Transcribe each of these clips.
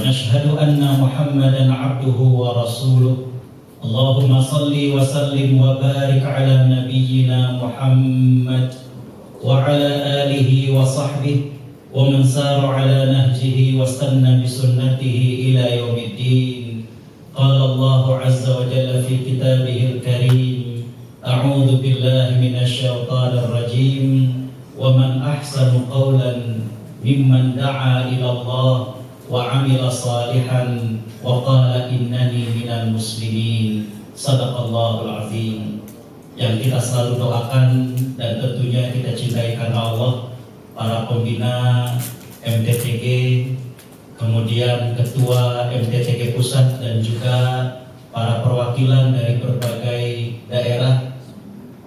ونشهد أن محمدا عبده ورسوله اللهم صل وسلم وبارك على نبينا محمد وعلى آله وصحبه ومن سار على نهجه واستنى بسنته إلى يوم الدين. قال الله عز وجل في كتابه الكريم: أعوذ بالله من الشيطان الرجيم ومن أحسن قولا ممن دعا إلى الله وعمل صالحا وقال إنني من المسلمين. Sadaqallahul azim. Yang kita selalu doakan dan tentunya kita cintai karena Allah, para pembina MTTG, kemudian ketua MTTG pusat dan juga para perwakilan dari berbagai daerah.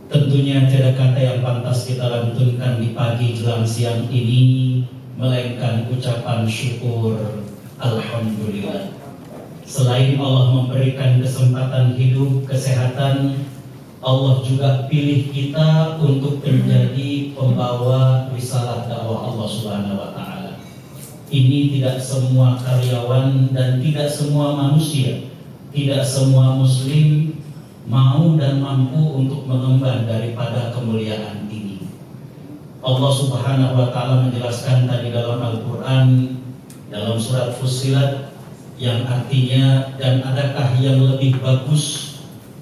Tentunya tidak kata yang pantas kita lantunkan di pagi jelang siang ini melainkan ucapan syukur alhamdulillah. Selain Allah memberikan kesempatan hidup, kesehatan, Allah juga pilih kita untuk menjadi pembawa risalah dakwah Allah Subhanahu wa taala. Ini tidak semua karyawan dan tidak semua manusia, tidak semua muslim mau dan mampu untuk mengemban daripada kemuliaan ini. Allah Subhanahu wa taala menjelaskan tadi dalam Al-Qur'an dalam surat Fussilat yang artinya, dan adakah yang lebih bagus?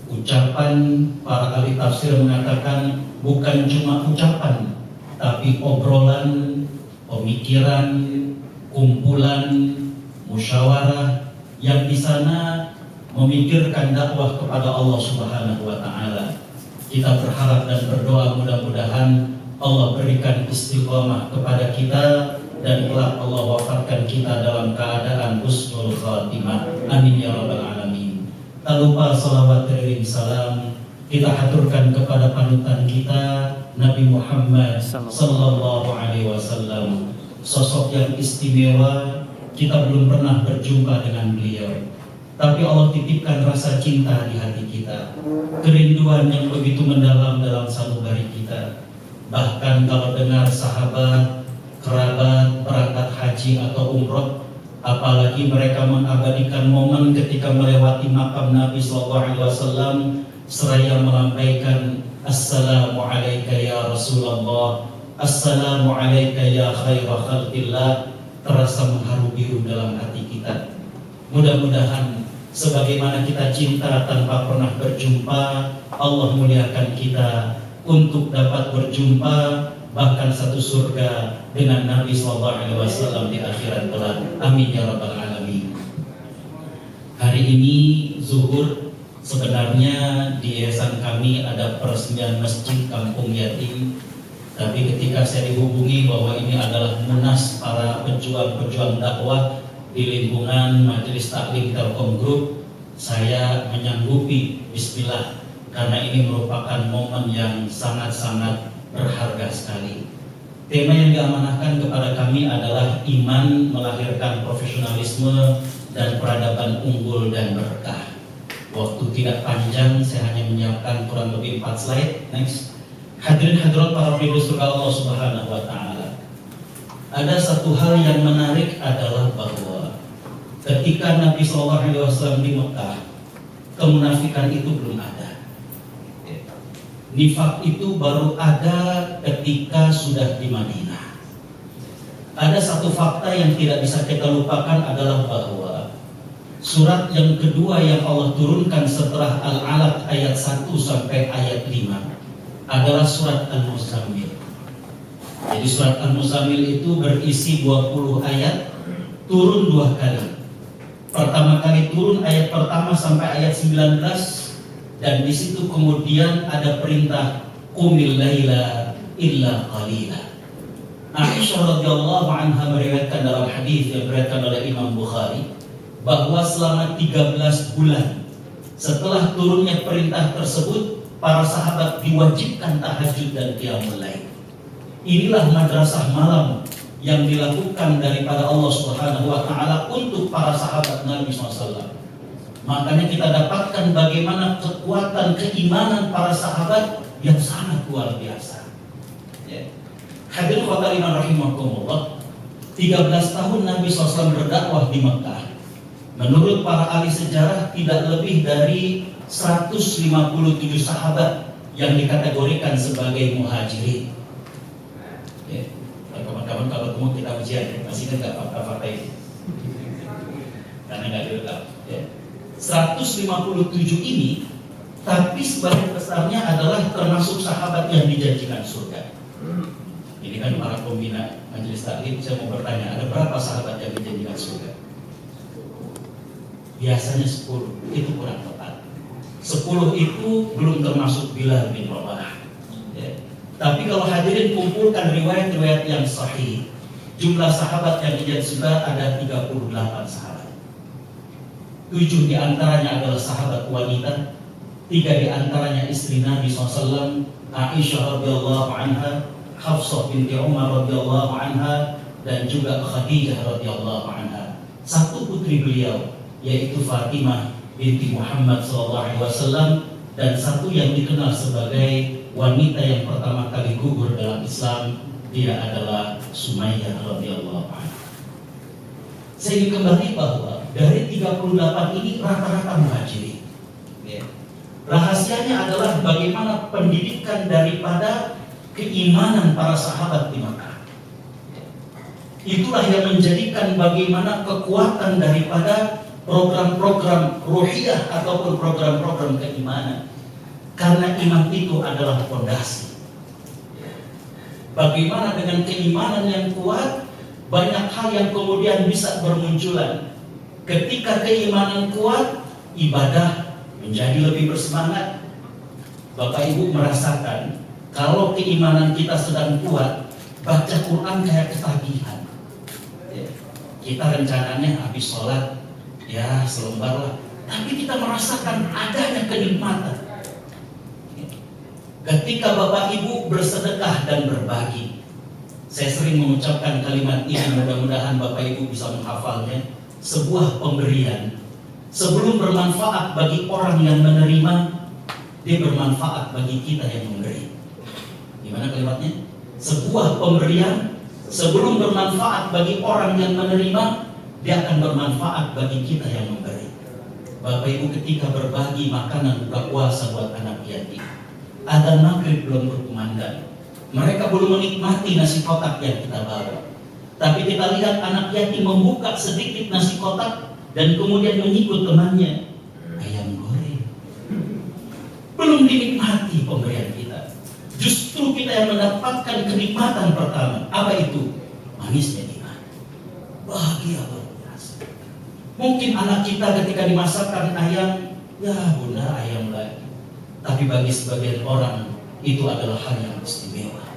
Ucapan para ahli tafsir mengatakan bukan cuma ucapan, tapi obrolan, pemikiran, kumpulan, musyawarah yang di sana memikirkan dakwah kepada Allah Subhanahu wa taala. Kita berharap dan berdoa mudah-mudahan Allah berikan istiqomah kepada kita dan kelak Allah wafatkan kita dalam keadaan husnul khatimah. Amin ya rabbal alamin. Tak lupa salawat dan salam kita haturkan kepada panutan kita Nabi Muhammad sallallahu alaihi wasallam. Sosok yang istimewa, kita belum pernah berjumpa dengan beliau, tapi Allah titipkan rasa cinta di hati kita, kerinduan yang begitu mendalam dalam sanubari kita. Bahkan kalau dengar sahabat, kerabat berangkat haji atau umroh, apalagi mereka mengabadikan momen ketika melewati makam Nabi SAW seraya melampaikan Assalamu alayka ya Rasulullah, Assalamu alayka ya khaira khalqillah, terasa mengharu biru dalam hati kita. Mudah-mudahan sebagaimana kita cinta tanpa pernah berjumpa, Allah muliakan kita untuk dapat berjumpa bahkan satu surga dengan Nabi SAW di akhirat kelak. Amin ya rabbal alamin. Hari ini zuhur, sebenarnya di yayasan kami ada peresmian masjid kampung yatim, tapi ketika saya dihubungi bahwa ini adalah munas para pejuang-pejuang dakwah di lingkungan Majelis Taklim Telkom Group, saya menyanggupi bismillah, karena ini merupakan momen yang sangat-sangat berharga sekali. Tema yang diamanahkan kepada kami adalah iman melahirkan profesionalisme dan peradaban unggul dan berkah. Waktu tidak panjang, saya hanya menyiapkan kurang lebih 4 slide. Next. Hadirin hadirat para penduduk surga Allah Subhanahu wa taala. Ada satu hal yang menarik adalah bahwa ketika Nabi SAW di Mekah, kemunafikan itu belum ada. Nifak itu baru ada ketika sudah di Madinah. Ada satu fakta yang tidak bisa kita lupakan adalah bahwa surat yang kedua yang Allah turunkan setelah Al-Alaq ayat 1 sampai ayat 5 adalah surat Al-Muzammil. Jadi surat Al-Muzammil itu berisi 20 ayat, turun 2 kali. Pertama kali turun ayat pertama sampai ayat 19, dan di situ kemudian ada perintah qumil laila illa qalila. Aisyah radhiyallahu anha meriwayatkan dalam hadis yang diriwayatkan oleh Imam Bukhari bahwa selama 13 bulan setelah turunnya perintah tersebut, para sahabat diwajibkan tahajud dan qiyamul lail. Inilah madrasah malam yang dilakukan daripada Allah Subhanahu wa taala untuk para sahabat Nabi SAW. Makanya kita dapatkan bagaimana kekuatan keimanan para sahabat yang sangat luar biasa. Hadirin khotbah iman rahimakumullah. 13 tahun Nabi SAW berdakwah di Mekah. Menurut para ahli sejarah tidak lebih dari 157 sahabat yang dikategorikan sebagai muhajirin. Ya, kawan-kawan kalau ketemu kita ujian, masih ingat nggak fakta-fakta ini? Karena nggak direkam. Ya. 157 ini, tapi sebagian besarnya adalah termasuk sahabat yang dijanjikan surga. Ini kan para pembina majelis taklim, saya mau bertanya, ada berapa sahabat yang dijanjikan surga? Biasanya 10, itu kurang tepat. 10 itu belum termasuk Bilal bin Rabah. Ya. Tapi kalau hadirin kumpulkan riwayat-riwayat yang sahih, jumlah sahabat yang dijanjikan surga ada 38 sahabat. 7 diantaranya adalah sahabat wanita, 3 diantaranya istri Nabi SAW, Aisyah radhiyallahu anha, Hafsah binti Umar radhiyallahu anha, dan juga Khadijah radhiyallahu anha. Satu putri beliau yaitu Fatimah binti Muhammad SAW, dan satu yang dikenal sebagai wanita yang pertama kali gugur dalam Islam, dia adalah Sumayyah radhiyallahu anha. Saya ingin kembali bahwa dari 38 ini rata-rata muhajirin. Ya. Rahasianya adalah bagaimana pendidikan daripada keimanan para sahabat di Makkah. Itulah yang menjadikan bagaimana kekuatan daripada program-program ruhiyah ataupun program-program keimanan. Karena iman itu adalah fondasi. Bagaimana dengan keimanan yang kuat, banyak hal yang kemudian bisa bermunculan. Ketika keimanan kuat, ibadah menjadi lebih bersemangat. Bapak Ibu merasakan kalau keimanan kita sedang kuat, baca Quran kayak ketagihan. Ya. Kita rencananya habis sholat, ya selembar lah. Tapi kita merasakan adanya kenikmatan. Ya. Ketika Bapak Ibu bersedekah dan berbagi, saya sering mengucapkan kalimat ini, mudah-mudahan Bapak Ibu bisa menghafalnya. Sebuah pemberian, sebelum bermanfaat bagi orang yang menerima, dia bermanfaat bagi kita yang memberi. Gimana kalimatnya? Sebuah pemberian sebelum bermanfaat bagi orang yang menerima, dia akan bermanfaat bagi kita yang memberi. Bapak Ibu ketika berbagi makanan buka puasa buat anak yatim, adzan maghrib belum berkumandang, mereka belum menikmati nasi kotak yang kita bawa. Tapi kita lihat anak yatim membuka sedikit nasi kotak dan kemudian mengikut temannya ayam goreng. Belum dinikmati pemberian kita. Justru kita yang mendapatkan kenikmatan pertama. Apa itu? Manisnya iman. Bahagia luar biasa. Mungkin anak kita ketika dimasakkan ayam, ya bunda ayam lagi. Tapi bagi sebagian orang itu adalah hal yang istimewa.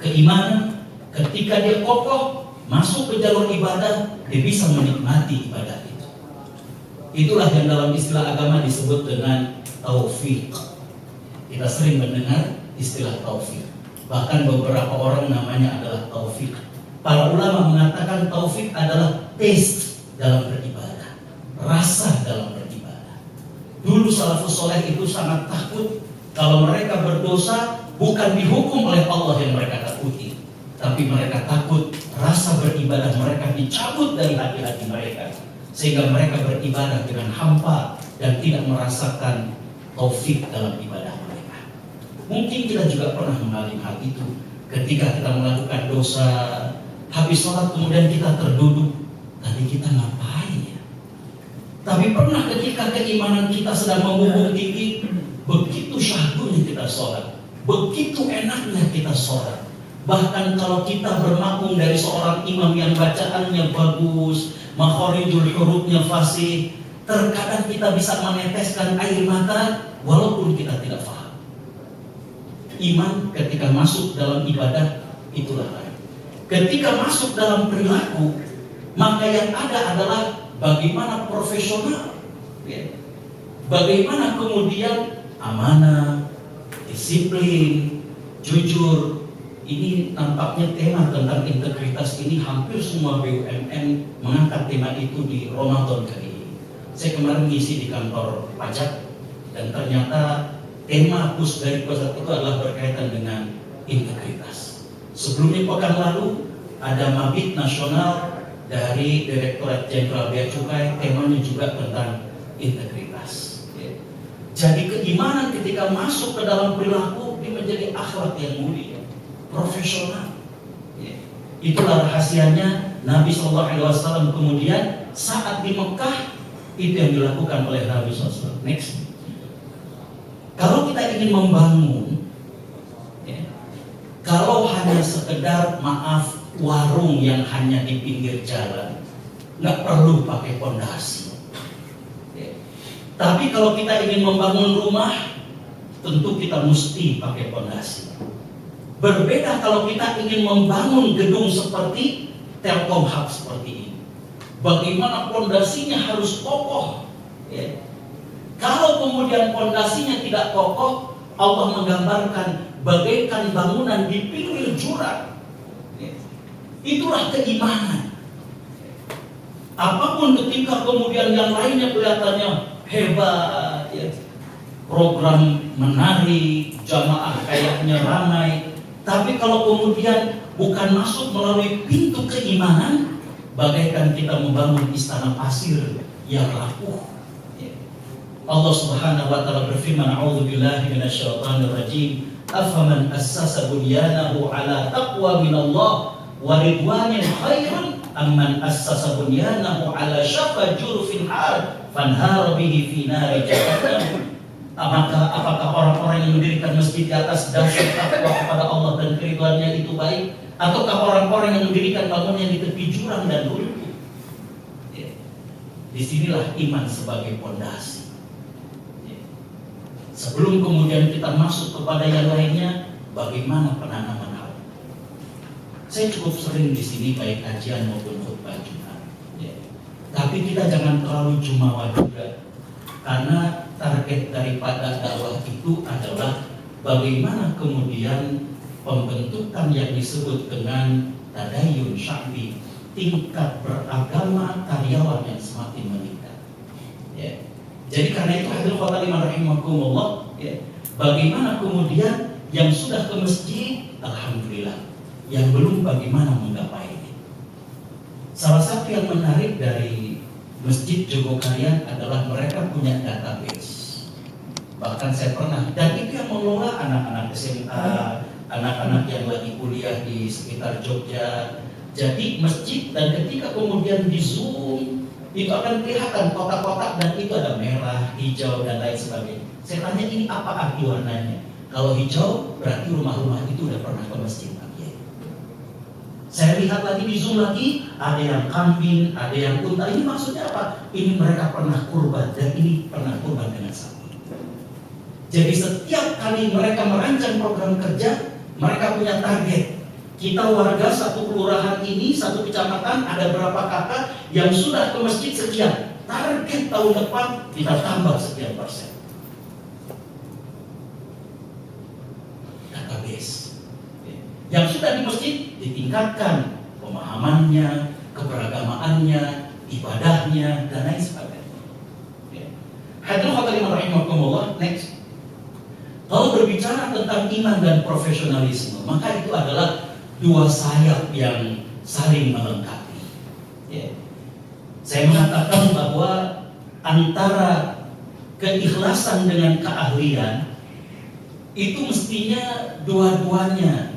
Keimanan ketika dia kokoh masuk ke jalur ibadah, dia bisa menikmati ibadah itu. Itulah yang dalam istilah agama disebut dengan taufik. Kita sering mendengar istilah taufik. Bahkan beberapa orang namanya adalah taufik. Para ulama mengatakan taufik adalah taste dalam beribadah, rasa dalam beribadah. Dulu salafus soleh itu sangat takut kalau mereka berdosa bukan dihukum oleh Allah yang mereka takuti, tapi mereka takut rasa beribadah mereka dicabut dari hati-hati mereka, sehingga mereka beribadah dengan hampa dan tidak merasakan taufik dalam ibadah mereka. Mungkin kita juga pernah mengalami hal itu ketika kita melakukan dosa, habis sholat kemudian kita terduduk, tadi kita ngapain ya? Tapi pernah ketika keimanan kita sedang membumbung tinggi, begitu syahdunya kita sholat, begitu enaknya kita sholat. Bahkan kalau kita bermakmum dari seorang imam yang bacaannya bagus, makhorijul hurufnya fasih, terkadang kita bisa meneteskan air mata walaupun kita tidak paham. Iman ketika masuk dalam ibadah itulah lain. Ketika masuk dalam perilaku, maka yang ada adalah bagaimana profesional, ya. Bagaimana kemudian amanah, disiplin, jujur. Ini nampaknya tema tentang integritas ini hampir semua BUMN mengangkat tema itu di Ramadan kali ini. Saya kemarin ngisi di kantor pajak dan ternyata tema pusat dari pusat itu adalah berkaitan dengan integritas. Sebelumnya pekan lalu ada Mabit Nasional dari Direktorat Jenderal Bea Cukai, temanya juga tentang integritas. Jadi keimanan ketika masuk ke dalam perilaku ini menjadi akhlak yang mulia, profesional. Itulah rahasianya Nabi SAW kemudian saat di Mekah itu yang dilakukan oleh Nabi SAW. Next. Kalau kita ingin membangun, kalau hanya sekedar maaf warung yang hanya di pinggir jalan, nggak perlu pakai pondasi. Tapi kalau kita ingin membangun rumah, tentu kita mesti pakai pondasi. Berbeda kalau kita ingin membangun gedung seperti Telkom Hub seperti ini. Bagaimana pondasinya harus kokoh. Kalau kemudian pondasinya tidak kokoh, Allah menggambarkan bagaikan bangunan di pinggir jurang. Itulah keimanan. Apapun ketika kemudian yang lainnya kelihatannya hebat, program menarik, jamaah kayaknya ramai, tapi kalau kemudian bukan masuk melalui pintu keimanan, bagaikan kita membangun istana pasir yang rapuh. Allah Subhanahu wa taala berfirman, "A'udzubillahi minasyaitonir rajim. Afaman assasa bunyanahu 'ala taqwa minallah wa ridwanin khairun amman assasa bunyanahu 'ala syafa jurfin har fanhara bihi fi nari jahannam." Apakah orang-orang yang mendirikan masjid di atas dasar takwa kepada Allah dan keridhaannya itu baik, ataukah orang-orang yang mendirikan bangunan di tepi jurang dan runtuh? Disinilah iman sebagai pondasi. Sebelum kemudian kita masuk kepada yang lainnya, bagaimana penanaman hati. Saya cukup sering di sini baik kajian maupun khutbah Jumat. Tapi kita jangan terlalu jumawa juga, karena target daripada dakwah itu adalah bagaimana kemudian pembentukan yang disebut dengan tadayun sya'bi, tingkat beragama karyawan yang semakin meningkat. Jadi karena itu hadirin khotimah rahimakumullah, bagaimana kemudian yang sudah ke masjid, alhamdulillah, yang belum bagaimana menggapai ini. Salah satu yang menarik dari Masjid Jogokarian adalah mereka punya database. Bahkan saya pernah, dan itu yang mengelola anak-anak SMA, anak-anak yang lagi kuliah di sekitar Jogja. Jadi masjid, dan ketika kemudian di Zoom, itu akan kelihatan kotak-kotak dan itu ada merah, hijau dan lain sebagainya. Saya tanya, ini apa arti warnanya? Kalau hijau berarti rumah-rumah itu udah pernah ke masjid. Saya lihat lagi di Zoom lagi, ada yang kambing, ada yang unta. Ini maksudnya apa? Ini mereka pernah kurban dan ini pernah kurban dengan sapi. Jadi setiap kali mereka merancang program kerja, mereka punya target. Kita warga satu kelurahan ini, satu kecamatan, ada berapa kakak yang sudah ke masjid sekian. Target tahun depan kita tambah sekian persen. Database. Yang sudah di masjid ditingkatkan pemahamannya, keberagamaannya, ibadahnya, dan lain sebagainya. Hadirin khotimah rahimakumullah. Next. Kalau berbicara tentang iman dan profesionalisme, maka itu adalah dua sayap yang saling melengkapi. Saya mengatakan bahwa antara keikhlasan dengan keahlian itu mestinya dua-duanya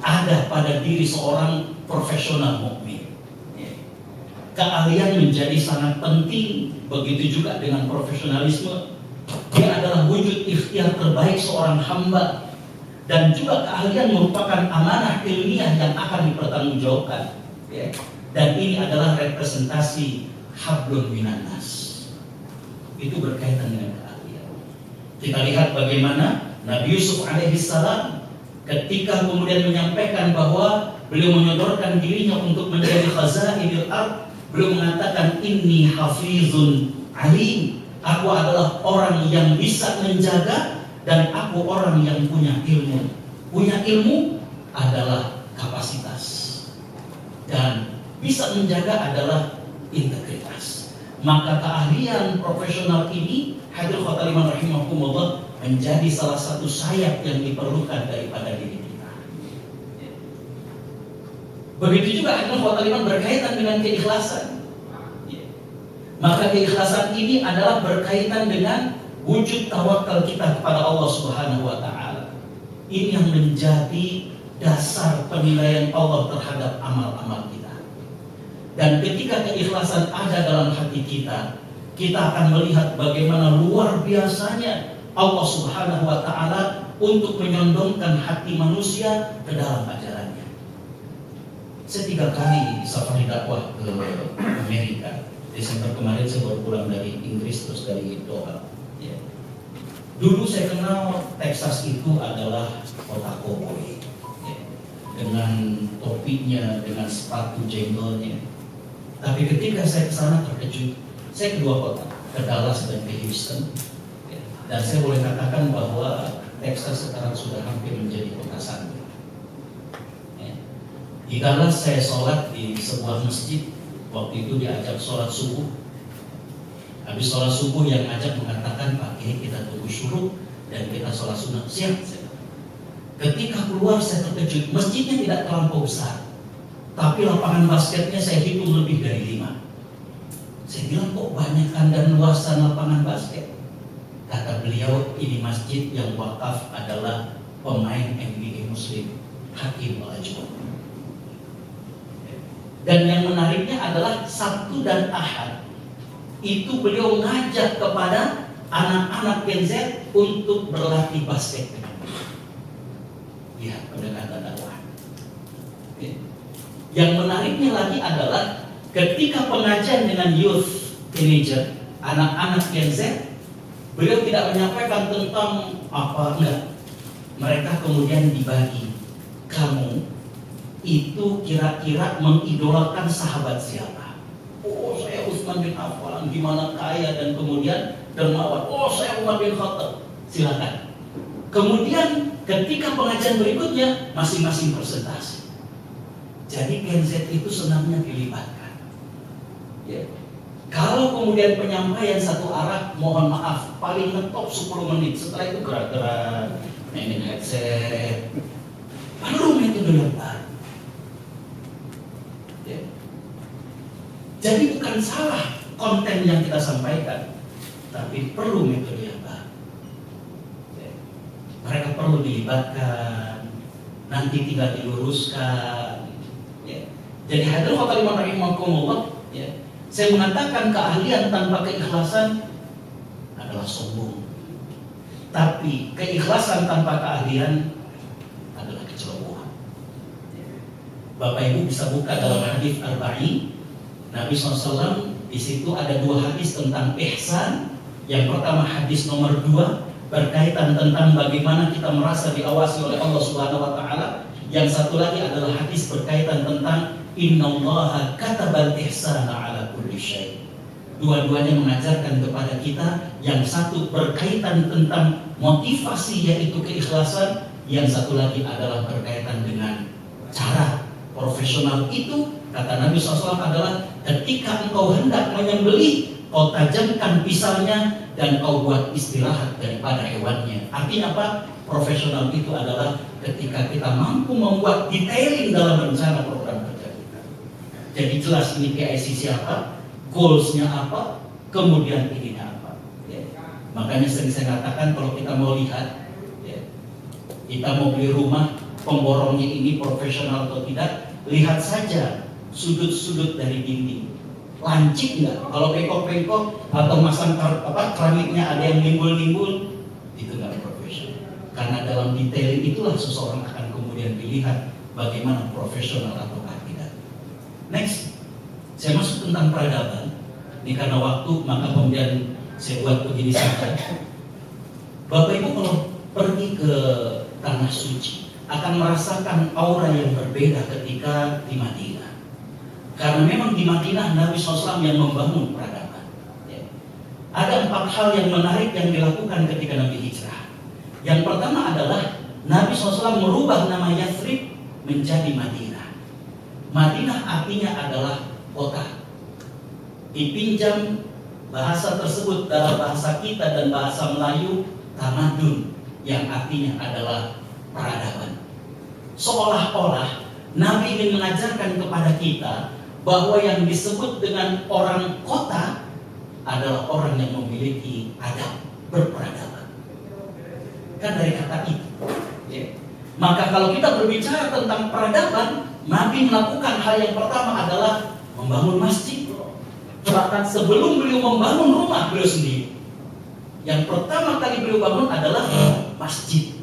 ada pada diri seorang profesional mukmin. Keahlian menjadi sangat penting, begitu juga dengan profesionalisme. Dia adalah wujud ikhtiar terbaik seorang hamba, dan juga keahlian merupakan amanah ilmiah yang akan dipertanggungjawabkan. Dan ini adalah representasi hablum minan nas. Itu berkaitan dengan keahlian. Kita lihat bagaimana Nabi Yusuf alaihissalam ketika kemudian menyampaikan bahwa beliau menyodorkan dirinya untuk menjadi khazainul ard, beliau mengatakan inni hafizun alim, aku adalah orang yang bisa menjaga dan aku orang yang punya ilmu. Punya ilmu adalah kapasitas dan bisa menjaga adalah integritas. Maka keahlian profesional ini, hadirin khotimah rahimakumullah, menjadi salah satu sayap yang diperlukan daripada diri kita. Begitu juga hadirin khotaliman berkaitan dengan keikhlasan. Maka keikhlasan ini adalah berkaitan dengan wujud tawakal kita kepada Allah Subhanahu wa taala. Ini yang menjadi dasar penilaian Allah terhadap amal-amal kita. Dan ketika keikhlasan ada dalam hati kita, kita akan melihat bagaimana luar biasanya Allah Subhanahu wa taala untuk menyondongkan hati manusia ke dalam ajarannya. Saya 3 kali safari dakwah ke Amerika. Desember kemarin saya baru pulang dari Inggris, terus dari Doha. Ya. Dulu saya kenal Texas itu adalah kota koboi, ya. Dengan topinya, dengan sepatu jenggolnya. Tapi ketika saya ke sana terkejut. Saya ke 2 kota, ke Dallas dan ke Houston. Ya. Dan saya boleh katakan bahwa Texas sekarang sudah hampir menjadi kota santai. Ya. Di Dallas saya sholat di sebuah masjid. Waktu itu diajak sholat subuh. Habis sholat subuh yang ajak mengatakan, Pak Kiai kita tunggu syuruk dan kita sholat sunat. Siap. Ketika keluar saya terkejut. Masjidnya tidak terlampau besar, tapi lapangan basketnya saya hitung lebih dari 5. Saya bilang kok banyakan dan luasan lapangan basket. Kata beliau, ini masjid yang wakaf adalah pemain NBA Muslim Hakim Olajuwon. Dan yang menariknya adalah Sabtu dan Ahad itu beliau ngajak kepada anak-anak Gen Z untuk berlatih basket. Lihat pendekatan dakwah. Yang menariknya lagi adalah ketika pengajian dengan youth teenager, anak-anak Gen Z, beliau tidak menyampaikan tentang apa enggak. Mereka kemudian dibagi. Kamu itu kira-kira mengidolakan sahabat siapa? Oh, saya Utsman bin Affan, gimana kaya dan kemudian dermawan. Oh, saya Umar bin Khattab. Silakan. Kemudian ketika pengajian berikutnya masing-masing presentasi. Jadi Gen Z itu senangnya dilibatkan. Ya. Kalau kemudian penyampaian satu arah, mohon maaf, paling ngetop 10 menit. Setelah itu gerak-gerak, mainin headset. Perlu metode yang baru. Ya. Jadi bukan salah konten yang kita sampaikan, tapi perlu metode yang baru. Ya. Mereka perlu dilibatkan, nanti tinggal diluruskan. Ya. Jadi hadirin khotaliman rahimakumullah, ya. Saya mengatakan keahlian tanpa keikhlasan adalah sombong. Tapi keikhlasan tanpa keahlian adalah kecerobohan. Bapak Ibu bisa buka dalam hadis Arba'in. Nabi SAW di situ ada 2 hadis tentang ihsan. Yang pertama hadis nomor 2 berkaitan tentang bagaimana kita merasa diawasi oleh Allah Subhanahu wa taala. Yang satu lagi adalah hadis berkaitan tentang innallaha katabal ihsana ala kulli syai'. Dua-duanya mengajarkan kepada kita, yang satu berkaitan tentang motivasi yaitu keikhlasan, yang satu lagi adalah berkaitan dengan cara profesional itu. Kata Nabi SAW adalah ketika engkau hendak menyembelih, kau tajamkan pisaunya dan kau buat istirahat daripada hewannya. Artinya apa? Profesional itu adalah ketika kita mampu membuat detailing dalam rencana program kerja kita. Jadi jelas ini PIC siapa, goalsnya apa, kemudian ininya apa. Ya. Makanya sering saya katakan kalau kita mau lihat, ya, kita mau beli rumah, pemborongnya ini profesional atau tidak, lihat saja sudut-sudut dari dinding. Lancip nggak? Kalau bengkok-bengkok atau masang keramiknya ada yang nimbul-nimbul, itu nggak profesional. Karena dalam detailing itulah seseorang akan kemudian dilihat bagaimana profesional atau tidak. Next, saya masuk tentang peradaban. Ini karena waktu, maka kemudian saya buat begini saja. Bapak Ibu kalau pergi ke tanah suci akan merasakan aura yang berbeda ketika di Madinah. Karena memang di Madinah Nabi SAW yang membangun peradaban. Ya. Ada 4 hal yang menarik yang dilakukan ketika Nabi hijrah. Yang pertama adalah Nabi SAW merubah nama Yathrib menjadi Madinah. Madinah artinya adalah kota. Dipinjam bahasa tersebut dalam bahasa kita dan bahasa Melayu, tamadun, yang artinya adalah peradaban. Seolah-olah Nabi ingin mengajarkan kepada kita bahwa yang disebut dengan orang kota adalah orang yang memiliki adab, berperadaban. Kan dari kata itu. Ya. Maka kalau kita berbicara tentang peradaban, Nabi melakukan hal yang pertama adalah membangun masjid. Bahkan sebelum beliau membangun rumah beliau sendiri, yang pertama kali beliau bangun adalah masjid.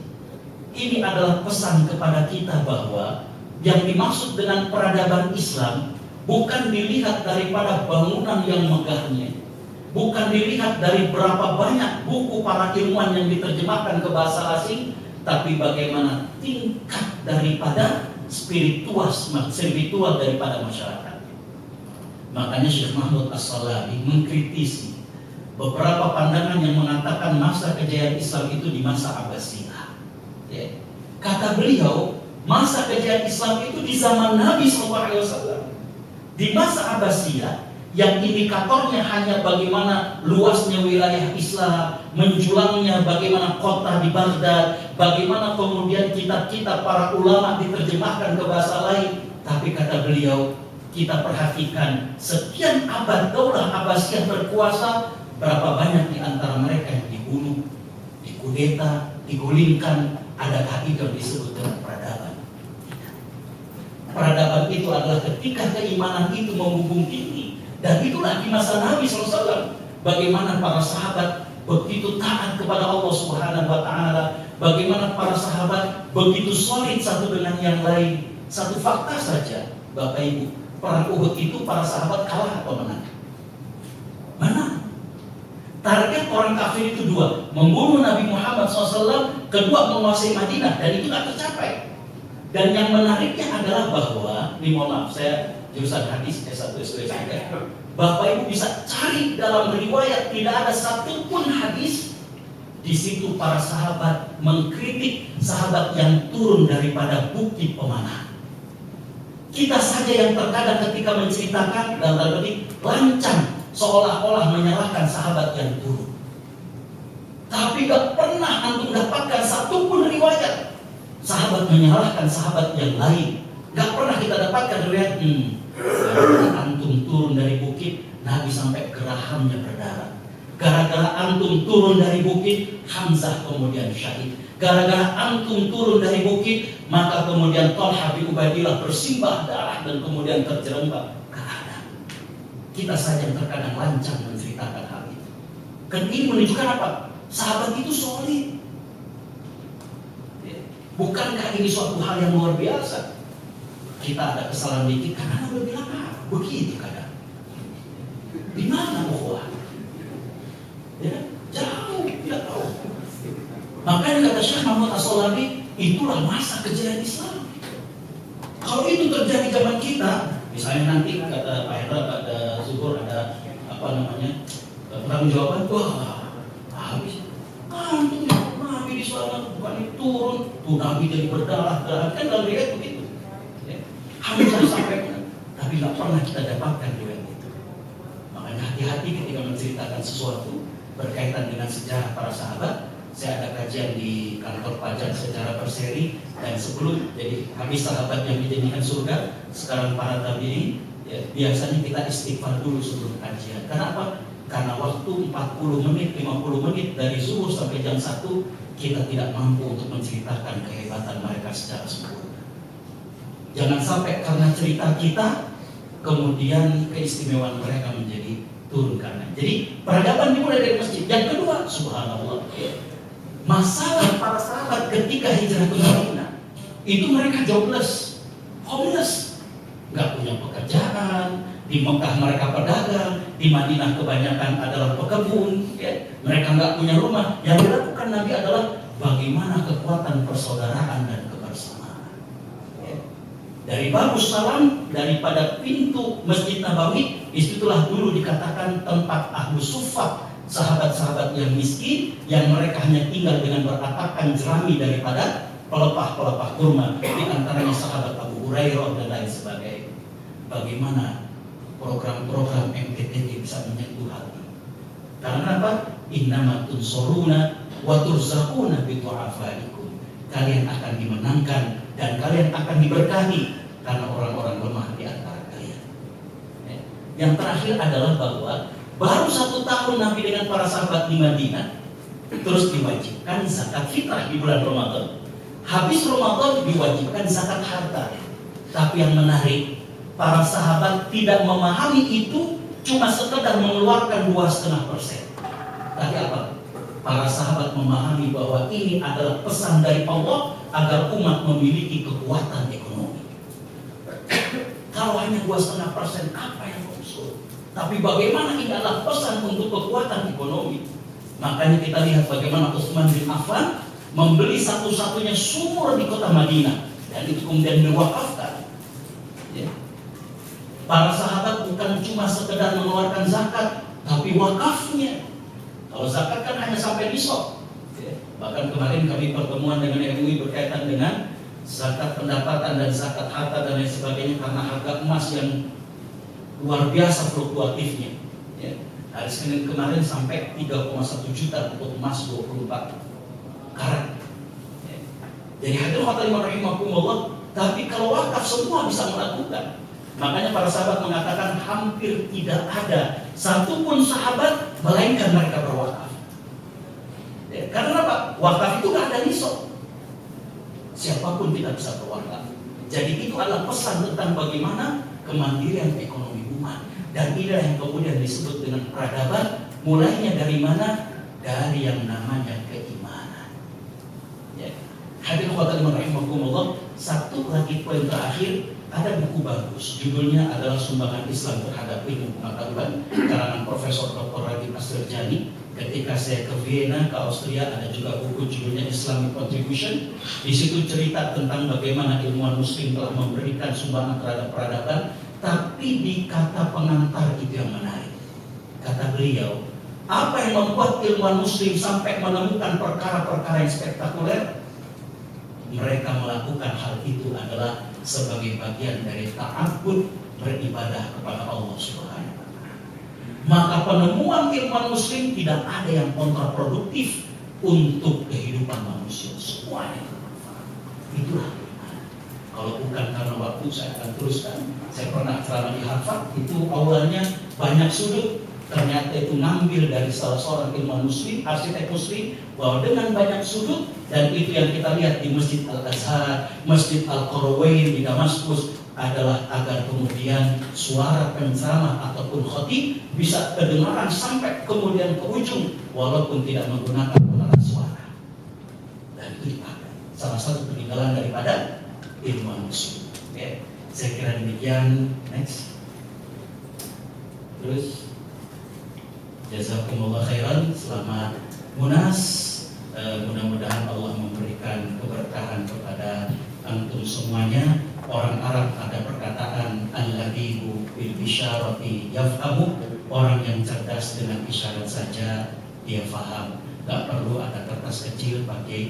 Ini adalah pesan kepada kita bahwa yang dimaksud dengan peradaban Islam bukan dilihat daripada bangunan yang megahnya, bukan dilihat dari berapa banyak buku para ilmuwan yang diterjemahkan ke bahasa asing, tapi bagaimana tingkat daripada spiritual daripada masyarakat. Makanya Syekh Mahmud As-Salabi mengkritisi beberapa pandangan yang mengatakan masa kejayaan Islam itu di masa Abbasiyah. Ya. Kata beliau, masa kejayaan Islam itu di zaman Nabi SAW. Di masa Abbasiyah, yang indikatornya hanya bagaimana luasnya wilayah Islam, menjulangnya bagaimana kota di Baghdad, bagaimana kemudian kitab-kitab para ulama diterjemahkan ke bahasa lain. Tapi kata beliau, kita perhatikan sekian abad Daulah Abbasiyah berkuasa, berapa banyak di antara mereka yang dibunuh, dikudeta, digulingkan. Adakah itu yang disebut dengan peradaban? Peradaban itu adalah ketika keimanan itu membumbung tinggi. Dan itulah di masa Nabi SAW, bagaimana para sahabat begitu taat kepada Allah Subhanahu wa Ta'ala, bagaimana para sahabat begitu solid satu dengan yang lain. Satu fakta saja, Bapak Ibu, perang Uhud itu para sahabat kalah atau menang? Menang. Target orang kafir itu dua, membunuh Nabi Muhammad SAW, kedua menguasai Madinah, dan itu tak tercapai. Dan yang menariknya adalah bahwa, ini mohon maaf, saya jurusan hadis S1 S2 S3, Bapak Ibu bisa cari dalam riwayat, tidak ada satupun hadis di situ para sahabat mengkritik sahabat yang turun daripada bukit pemanah. Kita saja yang terkadang ketika menceritakan dalam tanda petik lancang, seolah-olah menyalahkan sahabat yang turun. Tapi gak pernah antum dapatkan satupun riwayat sahabat menyalahkan sahabat yang lain. Gak pernah kita dapatkan riwayat gara-gara antum turun dari bukit, Nabi sampai gerahamnya berdarah. Gara-gara antum turun dari bukit, Hamzah kemudian syahid. Gara-gara antum turun dari bukit, maka kemudian Thalhah bin Ubaidillah bersimbah darah dan kemudian terjerembab. Kita saja yang terkadang lancang menceritakan hal itu. Kan ini menunjukkan apa? Sahabat itu solid. Bukankah ini suatu hal yang luar biasa? Kita ada kesalahan dikit, karena udah bilang begitu kadang. Di mana ukhuwah? Ya, jauh, tidak tahu. Makanya kata Syekh Mahmud As-Salabi, itulah masa kejayaan Islam. Kalau itu terjadi zaman kita, misalnya nanti kata Pak Hendra, ada Zuhur, ada pertanggung jawaban, wah habis. Antum Nabi di sana bukan turun, tuh Nabi jadi berdarah-darah, kan dalam riwayat begitu. Hamzah sampaikan, tapi nggak pernah kita dapatkan riwayat itu. Makanya hati-hati ketika menceritakan sesuatu berkaitan dengan sejarah para sahabat. Saya ada kajian di kantor pajak secara berseri, dan sebelum jadi habis sahabat yang dijanjikan surga, sekarang para tabi'in, ya, biasanya kita istighfar dulu sebelum kajian. Kenapa? Karena waktu 40 menit, 50 menit dari zuhur sampai jam 1 kita tidak mampu untuk menceritakan kehebatan mereka secara sempurna. Jangan sampai karena cerita kita kemudian keistimewaan mereka menjadi turun kanan. Jadi peradaban dimulai dari masjid. Yang kedua, subhanallah, masalah para sahabat ketika hijrah ke Madinah itu mereka jobless, homeless, nggak punya pekerjaan. Di Mekah mereka pedagang, di Madinah kebanyakan adalah pekebun, ya. Mereka nggak punya rumah. Yang dilakukan Nabi adalah bagaimana kekuatan persaudaraan dan kebersamaan. Ya. Dari Babus Salam, daripada pintu Masjid Nabawi, disitulah dulu dikatakan tempat Ahlus Suffah, sahabat-sahabat yang miskin, yang mereka hanya tinggal dengan beratapkan jerami daripada pelepah-pelepah kurma, di antaranya sahabat Abu Hurairah dan lain sebagainya. Bagaimana program-program MTTD bisa menyentuh hati? Karena apa? Innama tunsuruna wa turzaquna bi du'afaikum. Kalian akan dimenangkan dan kalian akan diberkahi karena orang-orang lemah di antara kalian. Yang terakhir adalah bahwa baru 1 tahun Nabi dengan para sahabat di Madinah, terus diwajibkan zakat fitrah di bulan Ramadan. Habis Ramadan diwajibkan zakat harta. Tapi yang menarik, para sahabat tidak memahami itu cuma sekedar mengeluarkan 2,5%. Tapi apa? Para sahabat memahami bahwa ini adalah pesan dari Allah agar umat memiliki kekuatan ekonomi. Kalau hanya 2,5%, apa yang maksud? Tapi bagaimana ini adalah pesan untuk kekuatan ekonomi? Makanya kita lihat bagaimana Utsman bin Affan membeli satu-satunya sumur di kota Madinah dan itu kemudian diwakafkan. Ya. Para sahabat bukan cuma sekedar mengeluarkan zakat, tapi wakafnya. Kalau zakat kan hanya sampai nisab. Ya. Bahkan kemarin kami pertemuan dengan MUI berkaitan dengan zakat pendapatan dan zakat harta dan lain sebagainya karena harga emas yang luar biasa fluktuatifnya. Ya. Hari Senin kemarin sampai 3,1 juta untuk emas 24 karat. Ya. Jadi hadirin khotbah rahimahumullah, tapi kalau wakaf semua bisa melakukan. Makanya para sahabat mengatakan hampir tidak ada satupun sahabat melainkan mereka berwakaf. Ya, karena apa? Wakaf itu nggak ada nisab. Siapapun tidak bisa berwakaf. Jadi itu adalah pesan tentang bagaimana kemandirian ekonomi umat. Dan inilah yang kemudian disebut dengan peradaban. Mulainya dari mana? Dari yang namanya keimanan. Ya. Hadirin khotbah rahimahumullah, satu lagi poin terakhir. Ada buku bagus, judulnya adalah Sumbangan Islam Terhadap Ilmu Pengetahuan, karangan Profesor Dr. Radhi Astirjani. Ketika saya ke Vienna, ke Austria, ada juga buku judulnya Islamic Contribution. Di situ cerita tentang bagaimana ilmuwan Muslim telah memberikan sumbangan terhadap peradaban. Tapi di kata pengantar itu yang menarik. Kata beliau, apa yang membuat ilmuwan Muslim sampai menemukan perkara-perkara yang spektakuler? Mereka melakukan hal itu adalah sebagai bagian dari ta'abbud, beribadah kepada Allah Subhanahu wa Ta'ala. Maka penemuan ilmuwan Muslim tidak ada yang kontraproduktif untuk kehidupan manusia. Semuanya bermanfaat. Itulah iman. Kalau bukan karena waktu saya akan teruskan. Saya pernah ceramah di Harvard, itu aulanya banyak sudut. Ternyata itu ngambil dari salah seorang ilmuwan Muslim, arsitek Muslim, bahwa dengan banyak sudut, dan itu yang kita lihat di Masjid Al-Azhar, Masjid Al-Qarawiyyin di Damaskus, adalah agar kemudian suara penceramah ataupun khatib bisa kedengaran sampai kemudian ke ujung, walaupun tidak menggunakan pengeras suara. Dan itu dipakai. Salah satu peninggalan daripada ilmuwan Muslim. Oke. Saya kira demikian. Next. Terus. Jazakumullah khairan, selamat Munas. Mudah-mudahan Allah memberikan keberkahan kepada antum semuanya. Orang Arab ada perkataan al-labibu bil bisyarati yafhamu. Orang yang cerdas dengan isyarat saja dia faham. Gak perlu ada kertas kecil pakai